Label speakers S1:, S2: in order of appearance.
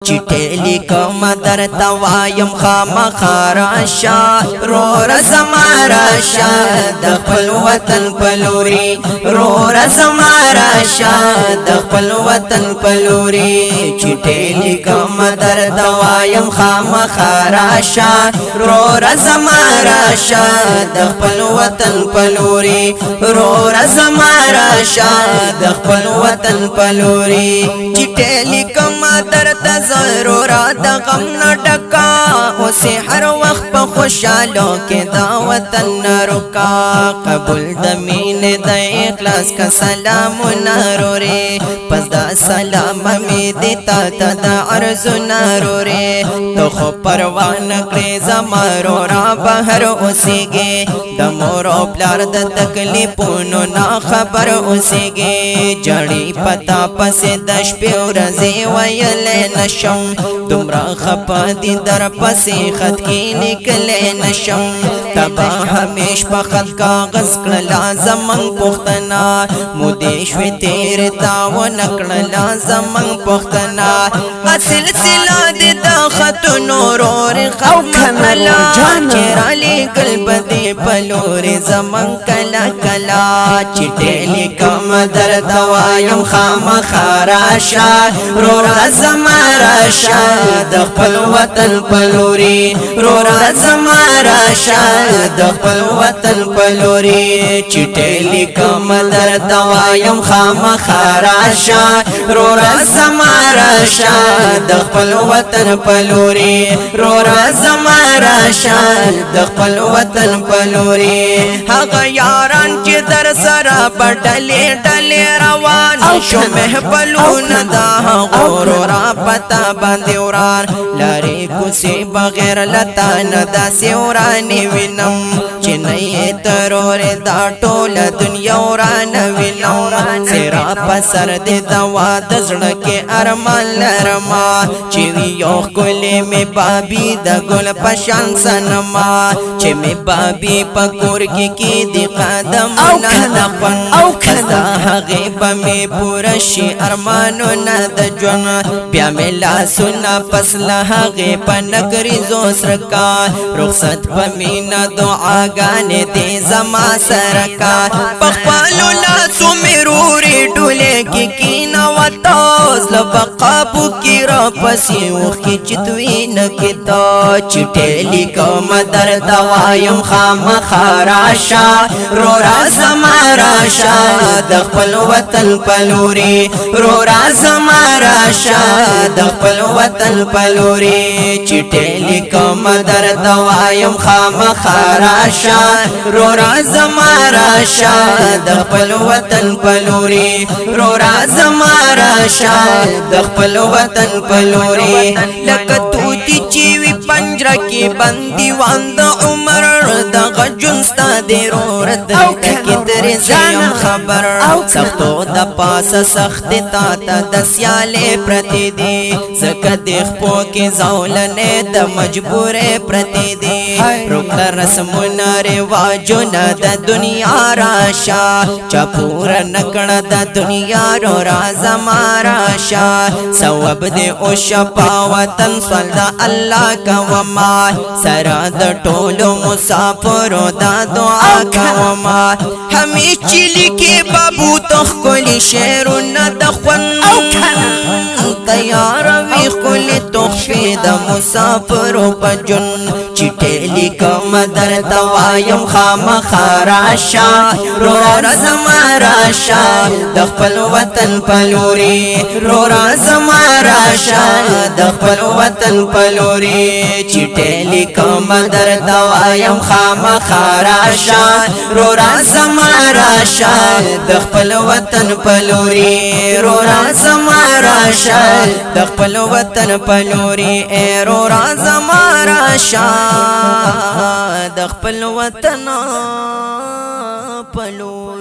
S1: چټې لیکم درته وایم خامخا راشه وروره زما راشه د خپل وطن په لوري وروره زما راشه د خپل وطن په لوري چټې لیکم درته وایم خامخا راشه وروره زما راشه د خپل وطن په لوري وروره زما راشه د خپل وطن په لوري چټې لیکم درته ضرورا د غم نه ډکا اوسې هر وخت په خوشحالو کې دا وطن نه رکا قبول د مینې د اخلاص کا سلامونه رورې پس دا سلام مې دې تا ته د عرضونه رورې ته خو پروا نه کړې زما رورا بهر اوسېږې د مور او پلار د تکلیفونو نه خبر اوسېږې جړې پتا پسې د شپې ورځې ویلې نشم دومره خپه دي در پسې خط کې لیکلی نشم تبا همیش په خط کاغذ کړلا زمنګ پښتنه مودې شوې تېر تا ونه کړلا زمنګ پښتنه سلسله دې د خطونو رورې خمله چې رالیکل به دې په لورې زمنګ کله کله چټې لیکم درته وایم خامخا راشه وروره زما راشه د خپل وطن په لوري وروره زما راشه د خپل وطن په لوري چټې لیکم درته وایم خامخا راشه وروره زما راشه د خپل وطن په لوري وروره زما راشه د خپل وطن په لوري هغه یاران چې در سره په ډلې ډلې روان شو محفلونه دا هغو را پتا باندې وران لارې کوڅې بغیر لتا نه داسې ورانې وینم چې نه یې ترورې دا ټوله دنیا ورانه وینم څېرا په سر دې دوا د زړه کې ارمان لرما چې وي یو ښکلې مې بابي د ګل په شان صنما چې مې بابي په کور کې کېدي قدمونه د خوند دا هغې به مې پوره شي ارمانونه د ژوند بیا مې لاسونه پس له هغې په نکریزو سرکا رخصت په مینه دعاګانې دې زما سره کا په خپلو لاسو مې رورې ډولې کې کېنوتاز له بقابو کې راپسې اوښکې چې تویینه کې تا چټې لیکم درته وایم خامخا راشه وروره زما راشه د خپل وطن په لوري وروره زما راشه د خپل وطن په لوري چټې لیکم درته وایم خامخا راشه وروره زما راشه د خپل وطن په لوري وروره زما راشه د خپل وطن په لوري لکه توتي چې وي پنجره کې بندیوان د عمر دغه ژوند ستا دی وروره دلته کې ترې زه یم خبر سختو د پاسه سختې تا ته د سیالې پرتې دي ځکه د خپو کې زولنې د مجبورې پرتې دي رکړه رسمونه رواجونه د دنیا راشه چا پوره نه کړه د دنیا رورا زما راشه ثواب دې اوشه په وطن سوال د الله کوما سره د ټولو مسافرو دا دعا کوما همې چې لیکې بابو ته ښکلي شعرونه د خوند تیاروي ښکلې تحفې د مسافرو په ژوند چټې لیکم درته وایم خامخا راشه وروره زما راشه د خپل وطن په لوري وروره زما راشه د خپل وطن په لوري چټې لیکم درته وایم خامخا راشه وروره زما راشه د خپل وطن په لوري وروره زما راشه د خپل وطن په لوري وروره زما راشه د خپل وطن په لوري